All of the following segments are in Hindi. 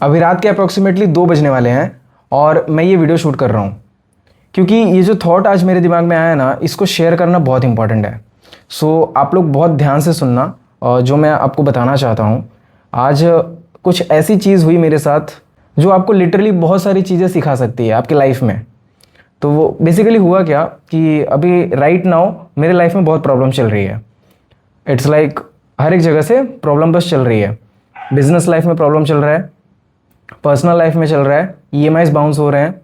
अभी रात के अप्रॉक्सीमेटली 2 बजने वाले हैं और मैं ये वीडियो शूट कर रहा हूँ क्योंकि ये जो थॉट आज मेरे दिमाग में आया ना, इसको शेयर करना बहुत इंपॉर्टेंट है। सो आप लोग बहुत ध्यान से सुनना और जो मैं आपको बताना चाहता हूँ। आज कुछ ऐसी चीज़ हुई मेरे साथ जो आपको लिटरली बहुत सारी चीज़ें सिखा सकती है आपकी लाइफ में। तो वो बेसिकली हुआ क्या कि अभी राइट नाउ मेरे लाइफ में बहुत प्रॉब्लम चल रही है। इट्स लाइक हर एक जगह से प्रॉब्लम बस चल रही है। बिजनेस लाइफ में प्रॉब्लम चल रहा है, पर्सनल लाइफ में चल रहा है, ईएमआईज बाउंस हो रहे हैं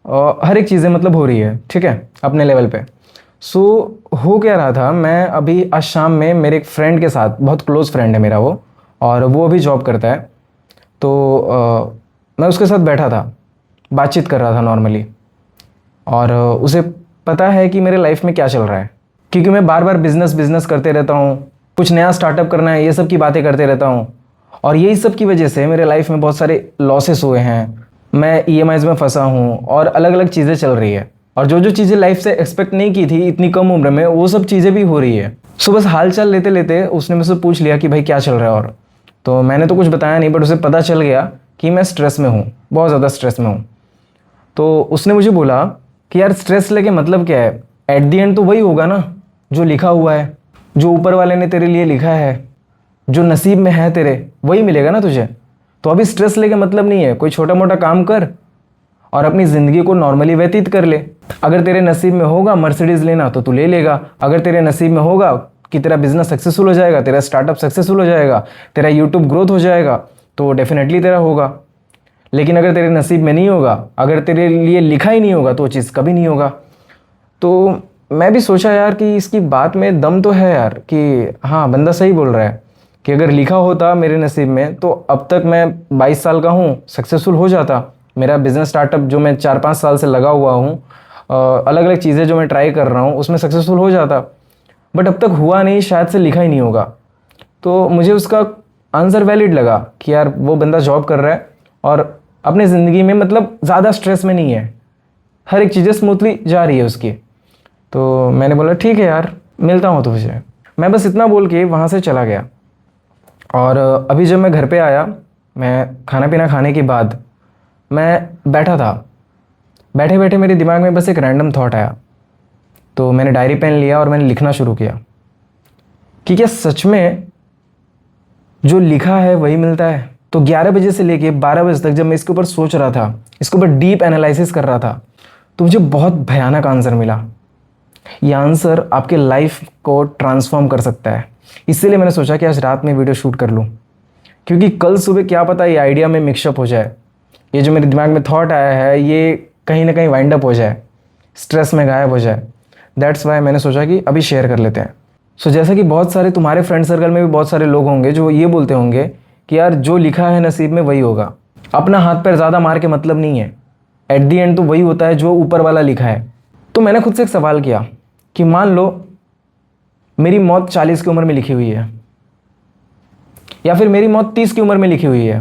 और हर एक चीज़ें मतलब हो रही है, ठीक है, अपने लेवल पे। सो हो क्या रहा था, मैं अभी आज शाम में मेरे एक फ्रेंड के साथ, बहुत क्लोज़ फ्रेंड है मेरा वो, और वो अभी जॉब करता है। तो मैं उसके साथ बैठा था, बातचीत कर रहा था नॉर्मली, और उसे पता है कि मेरे लाइफ में क्या चल रहा है, क्योंकि मैं बार बार बिज़नेस बिज़नेस करते रहता हूँ, कुछ नया स्टार्टअप करना है, ये सब की बातें करते रहता हूँ। और यही सब की वजह से मेरे लाइफ में बहुत सारे लॉसेस हुए हैं, मैं ईएमआईज़ में फंसा हूँ और अलग अलग चीज़ें चल रही है। और जो जो चीज़ें लाइफ से एक्सपेक्ट नहीं की थी इतनी कम उम्र में, वो सब चीज़ें भी हो रही है। सो बस हाल चाल लेते लेते उसने मुझसे पूछ लिया कि भाई क्या चल रहा है। और तो मैंने तो कुछ बताया नहीं, बट उसे पता चल गया कि मैं स्ट्रेस में हूँ, बहुत ज़्यादा स्ट्रेस में हूँ। तो उसने मुझे बोला कि यार स्ट्रेस लेके मतलब क्या है, एट दी एंड तो वही होगा ना जो लिखा हुआ है, जो ऊपर वाले ने तेरे लिए लिखा है, जो नसीब में है तेरे, वही मिलेगा ना तुझे। तो अभी स्ट्रेस लेके मतलब नहीं है, कोई छोटा मोटा काम कर और अपनी ज़िंदगी को नॉर्मली व्यतीत कर ले। अगर तेरे नसीब में होगा मर्सिडीज़ लेना तो तू ले लेगा, अगर तेरे नसीब में होगा कि तेरा बिजनेस सक्सेसफुल हो जाएगा, तेरा स्टार्टअप सक्सेसफुल हो जाएगा, तेरा यूट्यूब ग्रोथ हो जाएगा, तो डेफिनेटली तेरा होगा। लेकिन अगर तेरे नसीब में नहीं होगा, अगर तेरे लिए लिखा ही नहीं होगा, तो वो चीज़ कभी नहीं होगा। तो मैं भी सोचा यार कि इसकी बात में दम तो है यार, कि हाँ बंदा सही बोल रहा है कि अगर लिखा होता मेरे नसीब में तो अब तक मैं 22 साल का हूँ, सक्सेसफुल हो जाता। मेरा बिज़नेस स्टार्टअप जो मैं 4-5 साल से लगा हुआ हूँ, अलग अलग चीज़ें जो मैं ट्राई कर रहा हूँ उसमें सक्सेसफुल हो जाता, बट अब तक हुआ नहीं, शायद से लिखा ही नहीं होगा। तो मुझे उसका आंसर वैलिड लगा कि यार वो बंदा जॉब कर रहा है और अपनी ज़िंदगी में मतलब ज़्यादा स्ट्रेस में नहीं है, हर एक चीज़ें स्मूथली जा रही है उसकी। तो मैंने बोला ठीक है यार, मिलता हूँ तुझे। मैं बस इतना बोल के वहाँ से चला गया। और अभी जब मैं घर पे आया, मैं खाना पीना खाने के बाद मैं बैठा था, बैठे बैठे मेरे दिमाग में बस एक रैंडम थॉट आया। तो मैंने डायरी पेन लिया और मैंने लिखना शुरू किया कि क्या सच में जो लिखा है वही मिलता है। तो 11 बजे से लेके 12 बजे तक जब मैं इसके ऊपर सोच रहा था, इसके ऊपर डीप एनालिसिस कर रहा था, तो मुझे बहुत भयानक आंसर मिला। ये आंसर आपके लाइफ को ट्रांसफॉर्म कर सकता है। इसीलिए मैंने सोचा कि आज रात में वीडियो शूट कर लूँ, क्योंकि कल सुबह क्या पता ये आइडिया में मिक्सअप हो जाए, ये जो मेरे दिमाग में थॉट आया है ये कहीं ना कहीं वाइंड अप हो जाए, स्ट्रेस में गायब हो जाए। दैट्स वाई मैंने सोचा कि अभी शेयर कर लेते हैं। सो जैसे कि बहुत सारे तुम्हारे फ्रेंड सर्कल में भी बहुत सारे लोग होंगे जो ये बोलते होंगे कि यार जो लिखा है नसीब में वही होगा, अपना हाथ पैर ज़्यादा मार के मतलब नहीं है, एट दी एंड तो वही होता है जो ऊपर वाला लिखा है। तो मैंने खुद से एक सवाल किया कि मान लो मेरी मौत 40 की उम्र में लिखी हुई है, या फिर मेरी मौत 30 की उम्र में लिखी हुई है,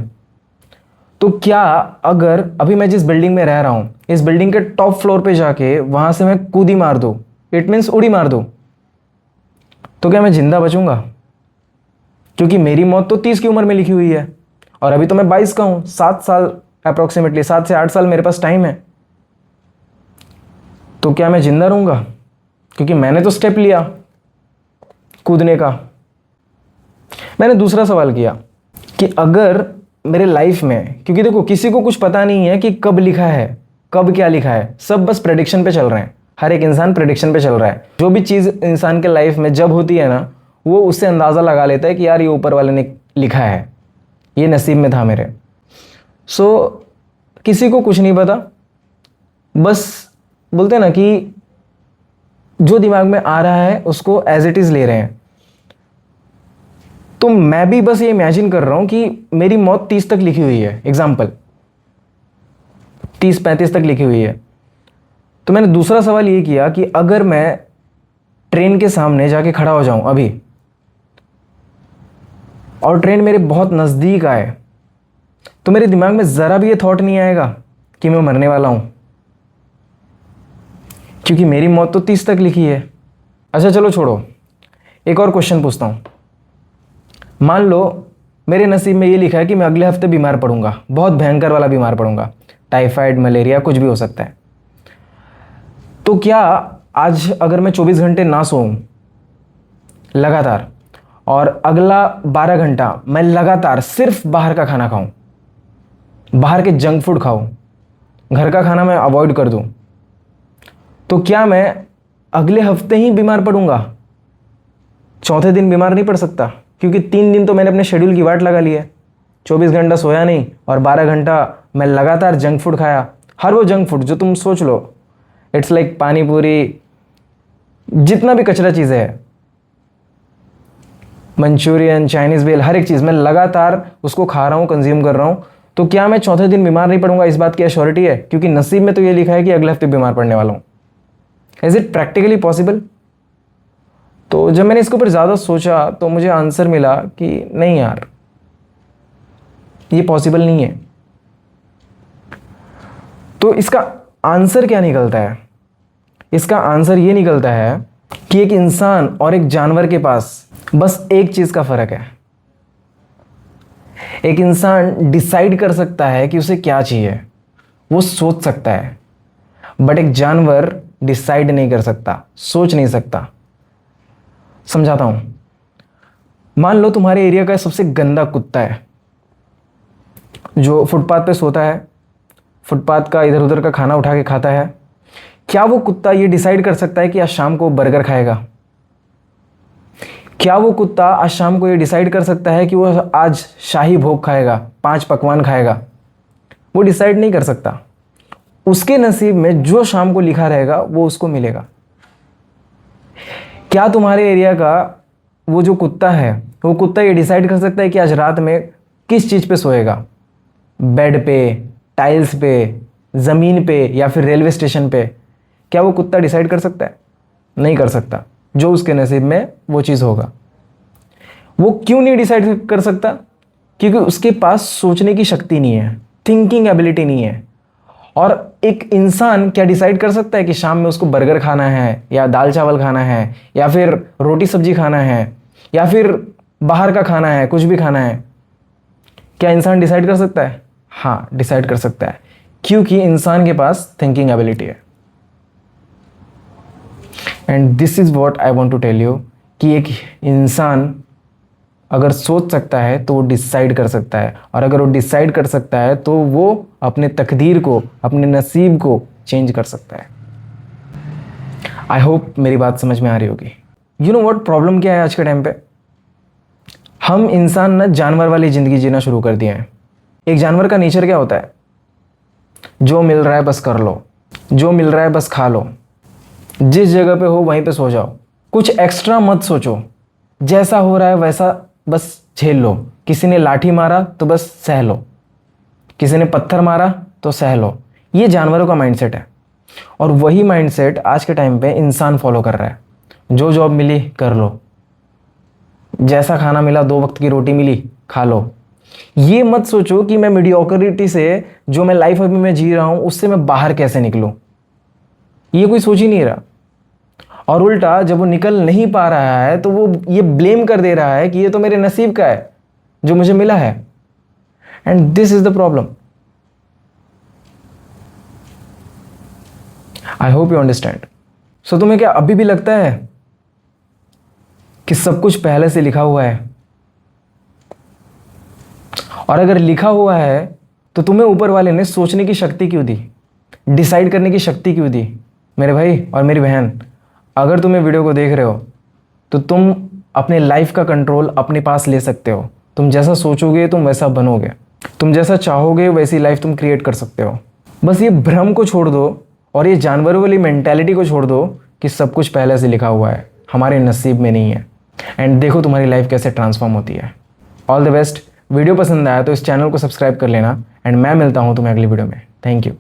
तो क्या अगर अभी मैं जिस बिल्डिंग में रह रहा हूँ, इस बिल्डिंग के टॉप फ्लोर पे जाके वहाँ से मैं कूदी मार दूँ, इट मीन्स उड़ी मार दूँ, तो क्या मैं जिंदा बचूंगा? क्योंकि मेरी मौत तो 30 की उम्र में लिखी हुई है और अभी तो मैं 22 का हूँ, 7 साल अप्रॉक्सीमेटली, 7 से 8 साल मेरे पास टाइम है। तो क्या मैं जिंदा रहूँगा? क्योंकि मैंने तो स्टेप लिया कूदने का। मैंने दूसरा सवाल किया कि अगर मेरे लाइफ में, क्योंकि देखो किसी को कुछ पता नहीं है कि कब लिखा है, कब क्या लिखा है, सब बस प्रेडिक्शन पे चल रहे हैं, हर एक इंसान प्रेडिक्शन पे चल रहा है। जो भी चीज़ इंसान के लाइफ में जब होती है ना, वो उससे अंदाज़ा लगा लेता है कि यार ये ऊपर वाले ने लिखा है, ये नसीब में था मेरे। सो किसी को कुछ नहीं पता, बस बोलते हैं ना कि जो दिमाग में आ रहा है उसको एज इट इज़ ले रहे हैं। तो मैं भी बस ये इमेजिन कर रहा हूँ कि मेरी मौत 30 तक लिखी हुई है, एग्जाम्पल 30-35 तक लिखी हुई है। तो मैंने दूसरा सवाल ये किया कि अगर मैं ट्रेन के सामने जाके खड़ा हो जाऊं अभी और ट्रेन मेरे बहुत नज़दीक आए, तो मेरे दिमाग में ज़रा भी ये थॉट नहीं आएगा कि मैं मरने वाला हूं, क्योंकि मेरी मौत तो 30 तक लिखी है। अच्छा चलो छोड़ो, एक और क्वेश्चन पूछता हूं। मान लो मेरे नसीब में ये लिखा है कि मैं अगले हफ्ते बीमार पड़ूंगा, बहुत भयंकर वाला बीमार पड़ूंगा, टाइफाइड, मलेरिया, कुछ भी हो सकता है। तो क्या आज अगर मैं 24 घंटे ना सोऊं लगातार और अगला 12 घंटा मैं लगातार सिर्फ बाहर का खाना खाऊं, बाहर के जंक फूड खाऊं, घर का खाना मैं अवॉइड कर दूं, तो क्या मैं अगले हफ्ते ही बीमार पड़ूंगा? चौथे दिन बीमार नहीं पड़ सकता, क्योंकि 3 दिन तो मैंने अपने शेड्यूल की वाट लगा ली है। 24 घंटा सोया नहीं और 12 घंटा मैं लगातार जंक फूड खाया। हर वो जंक फूड जो तुम सोच लो, इट्स लाइक पानी पूरी, जितना भी कचरा चीज़ें है, मंचूरियन, चाइनीज़ भेल, हर एक चीज़ मैं लगातार उसको खा रहा हूँ, कंज्यूम कर रहा हूँ। तो क्या मैं चौथे दिन बीमार नहीं पड़ूंगा? इस बात की एश्योरिटी है, क्योंकि नसीब में तो ये लिखा है कि अगले हफ्ते बीमार पड़ने वाला हूँ। Is it practically possible? तो जब मैंने इसके ऊपर ज़्यादा सोचा तो मुझे आंसर मिला कि नहीं यार, ये पॉसिबल नहीं है। तो इसका आंसर क्या निकलता है? इसका आंसर ये निकलता है कि एक इंसान और एक जानवर के पास बस एक चीज़ का फ़र्क है। एक इंसान डिसाइड कर सकता है कि उसे क्या चाहिए, वो सोच सकता है, बट एक जानवर डिसाइड नहीं कर सकता, सोच नहीं सकता। समझाता हूं। मान लो तुम्हारे एरिया का सबसे गंदा कुत्ता है जो फुटपाथ पे सोता है, फुटपाथ का इधर उधर का खाना उठा के खाता है। क्या वो कुत्ता ये डिसाइड कर सकता है कि आज शाम को बर्गर खाएगा? क्या वो कुत्ता आज शाम को ये डिसाइड कर सकता है कि वो आज शाही भोग खाएगा, 5 पकवान खाएगा? वो डिसाइड नहीं कर सकता। उसके नसीब में जो शाम को लिखा रहेगा वो उसको मिलेगा। क्या तुम्हारे एरिया का वो जो कुत्ता है, वो कुत्ता ये डिसाइड कर सकता है कि आज रात में किस चीज़ पे सोएगा? बेड पे, टाइल्स पे, ज़मीन पे, या फिर रेलवे स्टेशन पे? क्या वो कुत्ता डिसाइड कर सकता है? नहीं कर सकता। जो उसके नसीब में वो चीज़ होगा। वो क्यों नहीं डिसाइड कर सकता? क्योंकि उसके पास सोचने की शक्ति नहीं है, थिंकिंग एबिलिटी नहीं है। और एक इंसान क्या डिसाइड कर सकता है कि शाम में उसको बर्गर खाना है, या दाल चावल खाना है, या फिर रोटी सब्जी खाना है, या फिर बाहर का खाना है, कुछ भी खाना है? क्या इंसान डिसाइड कर सकता है? हाँ, डिसाइड कर सकता है, क्योंकि इंसान के पास थिंकिंग एबिलिटी है। And this is what I want to tell you कि एक इंसान अगर सोच सकता है तो वो डिसाइड कर सकता है, और अगर वो डिसाइड कर सकता है तो वो अपने तकदीर को, अपने नसीब को चेंज कर सकता है। आई होप मेरी बात समझ में आ रही होगी। यू नो व्हाट प्रॉब्लम क्या है आज के टाइम पे? हम इंसान ना जानवर वाली ज़िंदगी जीना शुरू कर दिए हैं। एक जानवर का नेचर क्या होता है? जो मिल रहा है बस कर लो, जो मिल रहा है बस खा लो, जिस जगह पे हो वहीं पे सो जाओ, कुछ एक्स्ट्रा मत सोचो, जैसा हो रहा है वैसा बस झेल लो। किसी ने लाठी मारा तो बस सह लो, किसी ने पत्थर मारा तो सह लो। ये जानवरों का माइंडसेट है, और वही माइंडसेट आज के टाइम पे इंसान फॉलो कर रहा है। जो जॉब मिली कर लो, जैसा खाना मिला, 2 वक्त की रोटी मिली खा लो। ये मत सोचो कि मैं मीडियोक्रिटी से, जो मैं लाइफ अभी मैं जी रहा हूँ, उससे मैं बाहर कैसे निकलूँ। ये कोई सोच ही नहीं रहा। और उल्टा जब वो निकल नहीं पा रहा है तो वो ये ब्लेम कर दे रहा है कि ये तो मेरे नसीब का है जो मुझे मिला है। And this is the problem. I hope you understand. So तुम्हें क्या अभी भी लगता है कि सब कुछ पहले से लिखा हुआ है? और अगर लिखा हुआ है तो तुम्हें ऊपर वाले ने सोचने की शक्ति क्यों दी, डिसाइड करने की शक्ति क्यों दी? मेरे भाई और मेरी बहन, अगर तुम ये वीडियो को देख रहे हो तो तुम अपने लाइफ का कंट्रोल अपने पास ले सकते हो। तुम जैसा सोचोगे तुम वैसा बनोगे, तुम जैसा चाहोगे वैसी लाइफ तुम क्रिएट कर सकते हो। बस ये भ्रम को छोड़ दो और ये जानवरों वाली मेंटालिटी को छोड़ दो कि सब कुछ पहले से लिखा हुआ है, हमारे नसीब में नहीं है। एंड देखो तुम्हारी लाइफ कैसे ट्रांसफॉर्म होती है। All the best. वीडियो पसंद आया तो इस चैनल को सब्सक्राइब कर लेना, एंड मैं मिलता हूँ तुम्हें अगली वीडियो में। Thank you.